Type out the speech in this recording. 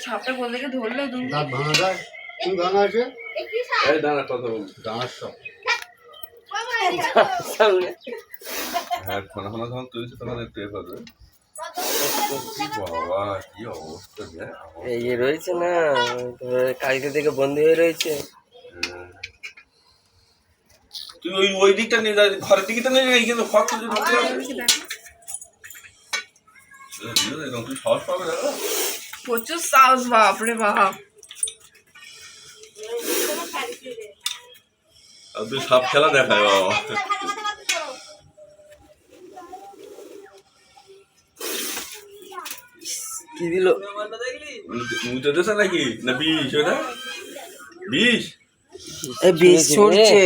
সাপটা কোথা থেকে ধরলো তুমি? ভাঙা যায় কি ভাঙা আছে? দাঁড়া কথা বল। দাঁড়ার সব হ্যাঁ, খানা খানা যখন তুলছে তখন একটু এ করবে। বাবা কি অবস্থা রে। এই যে রয়েছে না, কালকে থেকে বন্দি হয়ে রয়েছে। তুই ওই দিকটা নিয়ে যা, ঘরের দিকটা নিয়ে যাই, কিন্তু ফক করে ঢুকতে হবে। তুই সাহস পাবে না। প্রচুর সাহস, বাপরে বাপ। আর তুই সাপ খেলা দেখায় বাবা। কি দিল? মুতে দিছে নাকি না বিষ? ওটা বিষ? বিষ ছুটছে।